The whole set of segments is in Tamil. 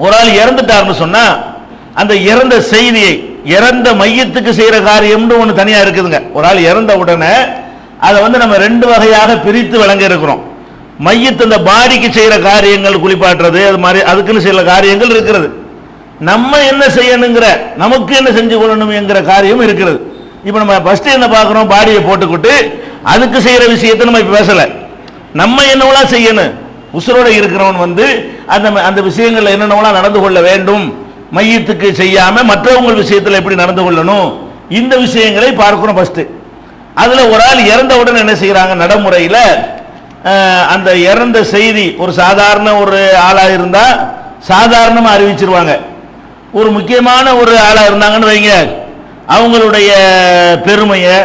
ஒரு ஆள் இறந்துட்டார்னு சொன்னா அந்த இறந்த செய்தியை, இறந்த மையத்துக்கு செய்யற காரியம்னு ஒன்று தனியா இருக்குதுங்க. ஒரு ஆள் இறந்த உடனே அதை நம்ம ரெண்டு வகையாக பிரித்து வழங்க இருக்கிறோம். மையத்து அந்த பாடிக்கு செய்யற காரியங்கள், குளிப்பாட்டுறது, அது மாதிரி அதுக்குன்னு சில காரியங்கள் இருக்கிறது. நம்ம என்ன செய்யணுங்கிற, நமக்கு என்ன செஞ்சு கொள்ளணும் என்கிற காரியம் இருக்கிறது. இப்ப நம்ம ஃபர்ஸ்ட் என்ன பார்க்கிறோம், பாடியை போட்டுக்கிட்டு அதுக்கு செய்யற விஷயத்தை நம்ம இப்ப பேசல. நம்ம என்னவெல்லாம் செய்யணும், உசுரோட இருக்கிறவன் அந்த அந்த விஷயங்கள்ல என்னென்னவெல்லாம் நடந்து கொள்ள வேண்டும், மையத்துக்கு செய்யாம மற்றவங்க விஷயத்தில் எப்படி நடந்து கொள்ளணும், இந்த விஷயங்களை பார்க்கிறோம் ஃபர்ஸ்ட். அதுல ஒரு ஆள் இறந்தவுடன் என்ன செய்யறாங்க, நடைமுறையில் அந்த இறந்த செய்தி ஒரு சாதாரண ஒரு ஆளா இருந்தா சாதாரணமா அறிவிச்சிருவாங்க. ஒரு முக்கியமான ஒரு ஆளா இருந்தாங்கன்னு வைங்க, அவங்களுடைய பெருமையை,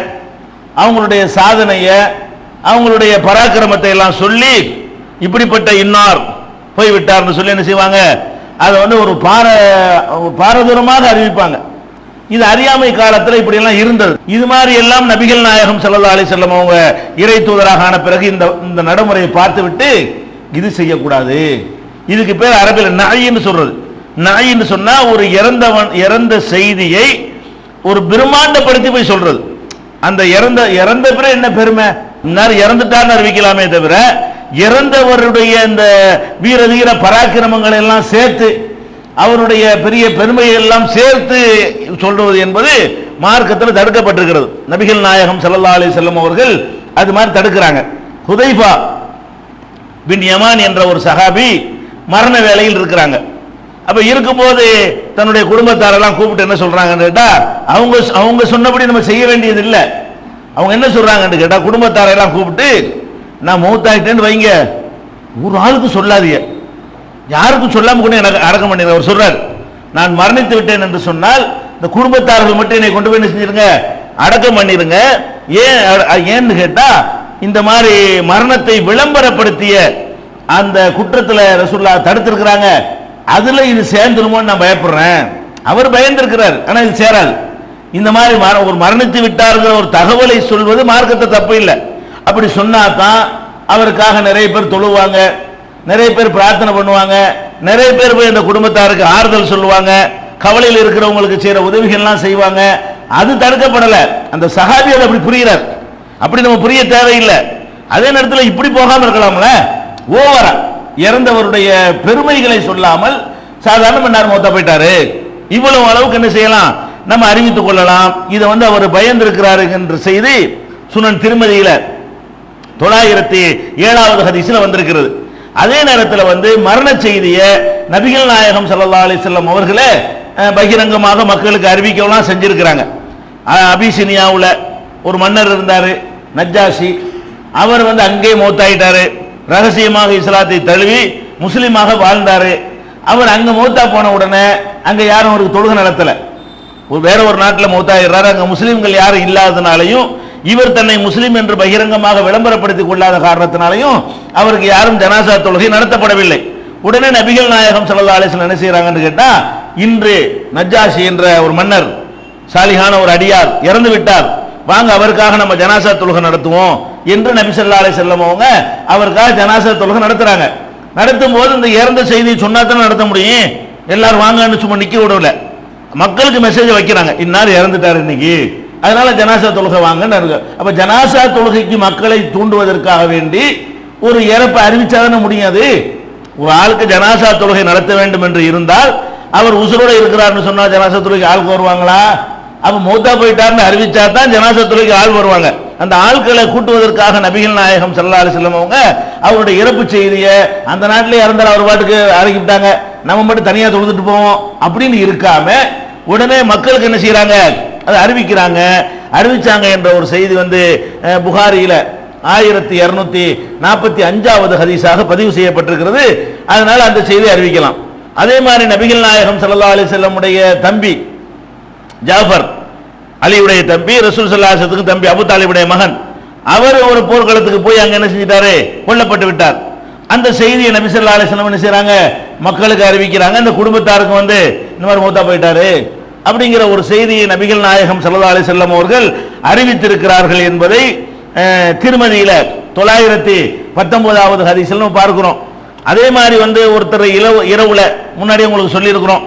அவங்களுடைய சாதனையை, அவங்களுடைய பராக்கிரமத்தை எல்லாம் சொல்லி இப்படிப்பட்ட இன்னார் போய்விட்டார்னு சொல்லி என்ன செய்வாங்க, அதை ஒரு பாரதூரமாக அறிவிப்பாங்க. இது அறியாமை காலத்தில் இப்படி எல்லாம் இருந்தது. இது மாதிரி எல்லாம் நபிகள் நாயகம் ஸல்லல்லாஹு அலைஹி வஸல்லம் அவங்க இறை தூதராக ஆன பிறகு இந்த நடைமுறையை பார்த்து விட்டு இது செய்யக்கூடாது. இதுக்கு பேர் அரபில் நஹ்யின்னு சொல்றது. நஹ்யின்னு சொன்னா ஒரு இறந்த செய்தியை ஒரு பிரம்மாண்டப்படுத்தி போய் சொல்றது. அந்த இறந்த பிறகு என்ன பெருமை, இறந்துட்டான்னு அறிவிக்கலாமே தவிர இறந்தவருடைய இந்த வீர தீர பராக்கிரமங்களை எல்லாம் சேர்த்து அவருடைய பெரிய பெருமையை எல்லாம் சேர்த்து சொல்றது என்பது மார்க்கத்தில் தடுக்கப்பட்டிருக்கிறது. நபிகள் நாயகம் ஸல்லல்லாஹு அலைஹி வஸல்லம் அவர்கள் அது மாதிரி தடுக்கிறாங்க. ஹுதைஃபா பின் யமான் என்ற ஒரு சஹாபி மரண வேளையில் இருக்கிறாங்க. அப்ப இருக்கும்போது தன்னுடைய குடும்பத்தாரெல்லாம் கூப்பிட்டு என்ன சொல்றாங்கன்னு கேட்டா, அவங்க சொன்னபடி நம்ம செய்ய வேண்டியது இல்லை. அவங்க என்ன சொல்றாங்கன்னு கேட்டா, குடும்பத்தாரெல்லாம் கூப்பிட்டு நான் மௌத்தாயிட்டேன்னு வைங்க, ஒரு ஆளுக்கு சொல்லாதீங்க, யாருக்கும் சொல்லாம கூட எனக்கு அடக்கம் பண்ணிடுங்க. அவர் சொல்றாரு, நான் மரணித்து விட்டேன் என்று சொன்னால் இந்த குடும்பத்தார்கள் மட்டும் என்னை கொண்டு போய் என்ன செஞ்சிருங்க, அடக்கம் பண்ணிருங்க. ஏன்னு கேட்டா, இந்த மாதிரி மரணத்தை விளம்பரப்படுத்திய அந்த குற்றத்துல ரசூலுல்லாஹ் தடுத்திருக்கிறாங்க, அதுல இது சேர்ந்துருமோன்னு நான் பயப்படுறேன். அவர் பயந்திருக்கிறார், ஆனா இது சேராது. இந்த மாதிரி ஒரு மரணித்து விட்டார்கள் ஒரு தகவலை சொல்வது மார்க்கத்தை தப்பு இல்லை. அப்படி சொன்னாதான் அவருக்காக நிறைய பேர் தொழுவாங்க, நிறைய பேர் பிரார்த்தனை பண்ணுவாங்க, நிறைய பேர் போய் அந்த குடும்பத்தாருக்கு ஆறுதல் சொல்லுவாங்க, கவலையில் இருக்கிறவங்களுக்கு செய்யற உதவிகள்லாம் செய்வாங்க. அது தடுக்கப்படல. அந்த சஹாபி அதை அப்படி புரிகிறார். அப்படி நம்ம புரிய தேவையில்லை. அதே நேரத்தில் இப்படி போகாமல் இருக்கலாம்ல, ஓவரா இறந்தவருடைய பெருமைகளை சொல்லாமல் சாதாரண மன்னார் மௌத்தா போயிட்டாரு இவ்வளவு அளவுக்கு என்ன செய்யலாம், நம்ம அறிவித்துக் கொள்ளலாம். இதை அவர் பயந்திருக்கிறாரு என்ற செய்தி சுனன் திருமதியில 907வது ஹதீஸ்ல வந்திருக்கிறது. அதே நேரத்தில் மரண செய்தியை நபிகள் நாயகம் ஸல்லல்லாஹு அலைஹி வஸல்லம் அவர்களே பகிரங்கமாக மக்களுக்கு அறிவிக்கலாம் செஞ்சிருக்கிறாங்க. அபிசினியாவுல ஒரு மன்னர் இருந்தாரு, நஜ்ஜாஷி. அவர் அங்கே மௌத்தாயிட்டாரு. ரகசியமாக இஸ்லாத்தை தழுவி முஸ்லீமாக வாழ்ந்தாரு. அவர் அங்க மௌத்தா போன உடனே அங்க யாரும் அவருக்கு தொழுகை நடத்தல. வேற ஒரு நாட்டில் மௌத்தாயிடுறாரு. அங்க முஸ்லீம்கள் யாரும் இல்லாதனாலையும் இவர் தன்னை முஸ்லீம் என்று பகிரங்கமாக விளம்பரப்படுத்திக் கொள்ளாத காரணத்தினாலையும் அவருக்கு யாரும் ஜனாசா தொழுகை நடத்தப்படவில்லை. உடனே நபிகள் நாயகம் ஸல்லல்லாஹு அலைஹி வஸல்லம் என்ன செய்யறாங்கன்னு கேட்டா, இன்று நஜ்ஜாஷி என்ற ஒரு மன்னர், சாலிஹான ஒரு அடியார் இறந்து விட்டார், வாங்க அவருக்காக நம்ம ஜனாசா தொழுகை நடத்துவோம் என்று நபி ஸல்லல்லாஹு அலைஹி வஸல்லம் அவங்க அவருக்காக ஜனாசா தொழுகை நடத்துறாங்க. நடத்தும் போது இந்த இறந்த செய்தியை சொன்னா தானே நடத்த முடியும். எல்லாரும் வாங்கன்னு சும்மா நிக்க விடல, மக்களுக்கு மெசேஜ் வைக்கிறாங்க, இன்னார் இறந்துட்டார் இன்னைக்கு, அதனால ஜனாசா தொழுகை வாங்கன்னு. அப்ப ஜனாசா தொழுகைக்கு மக்களை தூண்டுவதற்காக வேண்டி ஒரு இறப்பை அறிவிச்சாதானே முடியாது. ஒரு ஆளுக்கு ஜனாசா தொழுகை நடத்த வேண்டும் என்று இருந்தால் அவர் உசுரோட இருக்கிறார்னு சொன்னா ஜனாசா தொழுகை ஆளுக்கு வருவாங்களா? அப்ப மௌத்தா போயிட்டார்னு அறிவிச்சா தான் ஜனாசா தொழுகை ஆள் வருவாங்க. அந்த ஆட்களை கூட்டுவதற்காக நபிகள் நாயகம் ஸல்லல்லாஹு அலைஹி வஸல்லம் அவங்க அவருடைய இறப்பு செய்தியை அந்த நாட்டிலே இறந்தார் அவர் பாட்டுக்கு அறிவிட்டாங்க, நம்ம மட்டும் தனியா தொழுதுட்டு போவோம் அப்படின்னு இருக்காம உடனே மக்களுக்கு என்ன செய்யறாங்க, அதை அறிவிக்கிறாங்க. அறிவிச்சாங்க என்ற ஒரு செய்தி புகாரியில 1245வது ஹதீஸாக பதிவு செய்யப்பட்டிருக்கிறது. அதனால அந்த செய்தியை அறிவிக்கலாம். அதே மாதிரி நபிகள் நாயகம் ஸல்லல்லாஹு அலைஹி வஸல்லம் உடைய தம்பி ஜாஃபர், அலியுடைய தம்பி, ரசூல் ஸல்லல்லாஹு அலைஹி வஸல்லம் தம்பி அபூ தாலிபுடைய மகன், அவர் ஒரு போர்க்களத்துக்கு போய் அங்க என்ன செஞ்சிட்டாரு, கொல்லப்பட்டு விட்டார். அந்த செய்தியை நபி ஸல்லல்லாஹு அலைஹி வஸல்லம் என்ன செய்றாங்க, மக்களுக்கு அறிவிக்கிறாங்க. அந்த குடும்பத்தாருக்கு இந்த மாதிரி மௌத்தா போயிட்டாரு அப்படிங்கிற ஒரு செய்தியை நபிகள் நாயகம் ஸல்லல்லாஹு அலைஹி வஸல்லம் அவர்கள் அறிவித்திருக்கிறார்கள் என்பதை திருமதியில 919வது ஹதீஸில் பார்க்கிறோம். அதே மாதிரி ஒருத்தர் இரவுல முன்னாடி உங்களுக்கு சொல்லியிருக்கிறோம்,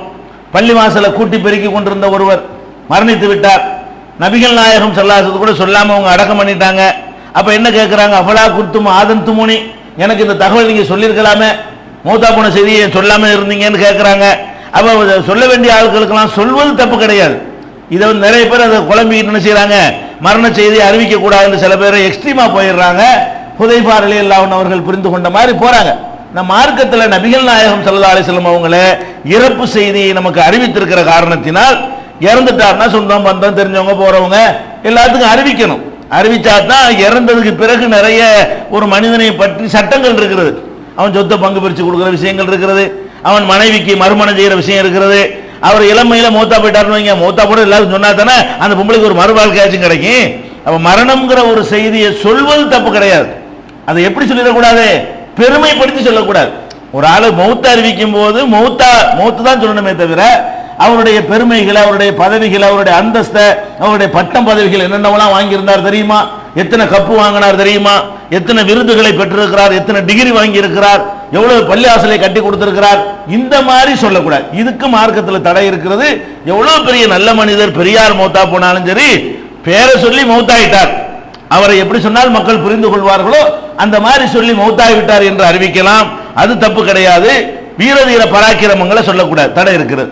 பள்ளி வாசலை கூட்டி பெருக்கி கொண்டிருந்த ஒருவர் மரணித்து விட்டார். நபிகள் நாயகம் ஸல்லல்லாஹு அலைஹி கூட சொல்லாம அவங்க அடக்கம் பண்ணிட்டாங்க. அப்ப என்ன கேட்கிறாங்க, அஃபலா குர்தும் ஆதன்துமுனி, எனக்கு இந்த தகவல் நீங்க சொல்லியிருக்கலாமே, மௌத்தா போன செய்தியை சொல்லாம இருந்தீங்கன்னு கேட்கிறாங்க. அப்ப சொல்ல வேண்டிய ஆட்களுக்கெல்லாம் சொல்வது தப்பு கிடையாது. இதை நிறைய பேர் அதை குழம்பிக்கிட்டு என்ன செய்யறாங்க, மரண செய்தியை அறிவிக்க கூடாதுன்னு சில பேர் எக்ஸ்ட்ரீமா போயிடுறாங்க. ஹுதைஃபா ரலியல்லாஹு அன்ஹு அவர்கள் புரிந்து கொண்ட மாதிரி போறாங்க. நம்ம மார்க்கத்தில் நபிகள் நாயகம் ஸல்லல்லாஹு அலைஹி வஸல்லம் அவங்கள இறப்பு செய்தியை நமக்கு அறிவித்திருக்கிற காரணத்தினால் இறந்துட்டார்னா சொந்தம் பந்தம் தெரிஞ்சவங்க போறவங்க எல்லாத்துக்கும் அறிவிக்கணும். அறிவிச்சா தான் இறந்ததுக்கு பிறகு நிறைய ஒரு மனிதனை பற்றி சட்டங்கள் இருக்கிறது. அவன் சொத்தை பங்கு பிரித்து கொடுக்குற விஷயங்கள் இருக்கிறது, அவன் மனைவிக்கு மறுமணம் செய்யற விஷயம் இருக்கிறது. அவர் இளமையில மௌத்தா போயிட்டாருன்னு வைங்க, மௌத்தா போட எல்லாரும் சொன்னா தானே அந்த பொம்பளைக்கு ஒரு மறுவாழ்க்கையாச்சும் கிடைக்கும். அப்ப மரணம்ங்கிற ஒரு செய்தியை சொல்வது தப்பு கிடையாது. அதை எப்படி சொல்லிடக்கூடாது, பெருமைப்படுத்தி சொல்லக்கூடாது. ஒரு ஆளு மௌத்த அறிவிக்கும் போது மௌத்து தான் சொல்லணுமே தவிர அவருடைய பெருமைகளை, அவருடைய பதவிகளை, அவருடைய அந்தஸ்தை, அவருடைய பட்டம் பதவிகள் என்னென்னவெல்லாம் வாங்கியிருந்தார் தெரியுமா, எத்தனை கப்பு வாங்கினார் தெரியுமா, எத்தனை விருதுகளை பெற்றிருக்கிறார், எத்தனை டிகிரி வாங்கி இருக்கிறார், எவ்வளவு பள்ளிவாசலை கட்டி கொடுத்திருக்கிறார், இந்த மாதிரி சொல்லக்கூடாது. இதுக்கு மார்க்கத்தில் தடை இருக்கிறது. எவ்வளவு பெரிய நல்ல மனிதர் பெரியார் மௌத்தா போனாலும் சரி, பேரை சொல்லி மௌத்தாயிட்டார், அவரை எப்படி சொன்னால் மக்கள் புரிந்து கொள்வார்களோ அந்த மாதிரி சொல்லி மௌத்தாகிவிட்டார் என்று அறிவிக்கலாம். அது தப்பு கிடையாது. வீர தீர பராக்கிரமங்களை சொல்லக்கூடாது, தடை இருக்கிறது.